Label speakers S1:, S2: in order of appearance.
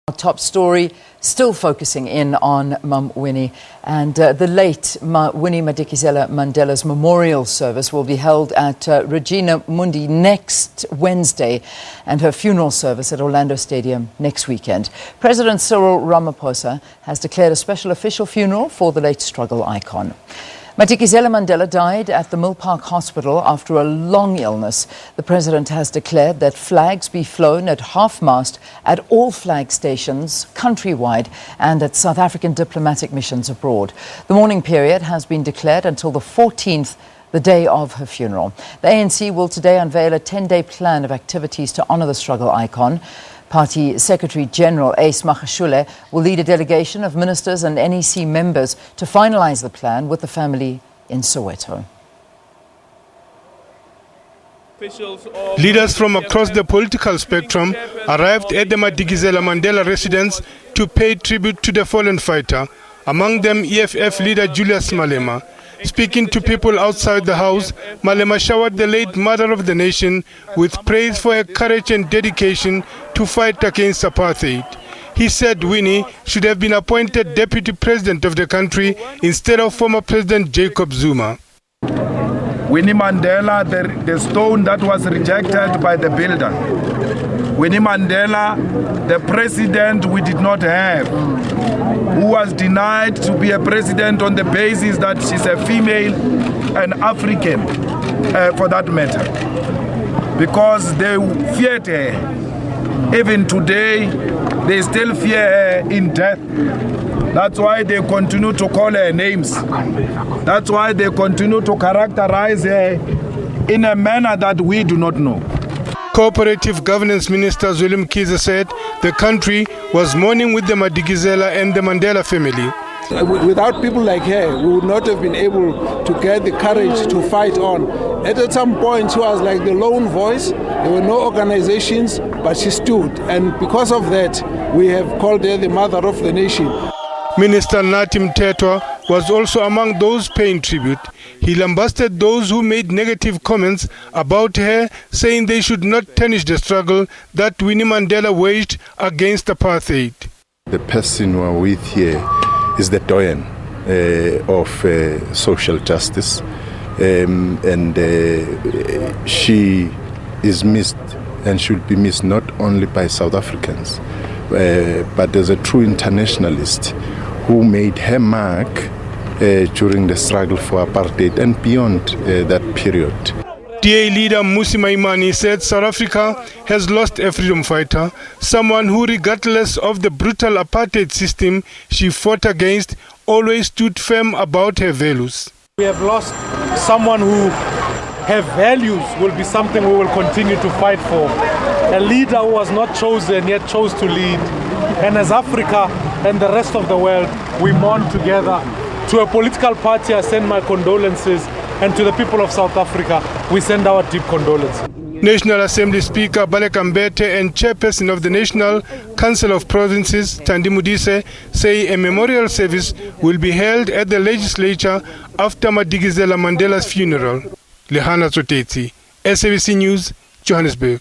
S1: Our top story still focusing in on Ma Winnie, and the late Ma Winnie Madikizela Mandela's memorial service will be held at Regina Mundi next Wednesday, and her funeral service at Orlando Stadium next weekend. President Cyril Ramaphosa has declared a special official funeral for the late struggle icon. Madikizela Mandela died at the Mill Park Hospital after a long illness. The president has declared that flags be flown at half-mast at all flag stations countrywide and at South African diplomatic missions abroad. The mourning period has been declared until the 14th, the day of her funeral. The ANC will today unveil a 10-day plan of activities to honour the struggle icon. Party Secretary General Ace Magashule will lead a delegation of ministers and NEC members to finalise the plan with the family in Soweto.
S2: Leaders from across the political spectrum arrived at the Madikizela Mandela residence to pay tribute to the fallen fighter, among them EFF leader Julius Malema. Speaking to people outside the house, Malema showered the late mother of the nation with praise for her courage and dedication to fight against apartheid. He said Winnie should have been appointed deputy president of the country instead of former President Jacob Zuma.
S3: Winnie Mandela, the stone that was rejected by the builder. Winnie Mandela, the president we did not have, who was denied to be a president on the basis that she's a female and African, for that matter, because they feared her. Even today, they still fear her in death. That's why they continue to call her names. That's why they continue to characterize her in a manner that we do not know.
S2: Cooperative Governance Minister Zweli Mkhize said the country was mourning with the Madikizela and the Mandela family.
S4: Without people like her, we would not have been able to get the courage to fight on. At some point, she was like the lone voice. There were no organizations, but she stood. And because of that, we have called her the mother of the nation.
S2: Minister Nathi Mthethwa was also among those paying tribute. He lambasted those who made negative comments about her, saying they should not tarnish the struggle that Winnie Mandela waged against apartheid.
S5: The person we're with here is the doyen of social justice, and she is missed and should be missed not only by South Africans, but as a true internationalist who made her mark during the struggle for apartheid and beyond that period.
S2: DA leader Mmusi Maimane said South Africa has lost a freedom fighter, someone who, regardless of the brutal apartheid system she fought against, always stood firm about her values.
S6: We have lost someone who her values will be something we will continue to fight for. A leader who was not chosen yet chose to lead. And as Africa and the rest of the world, we mourn together. To a political party, I send my condolences, and to the people of South Africa, we send our deep condolences.
S2: National Assembly Speaker Baleka Mbete and Chairperson of the National Council of Provinces, Thandi Modise, say a memorial service will be held at the legislature after Madikizela Mandela's funeral. Lehana Tsotetsi, SABC News, Johannesburg.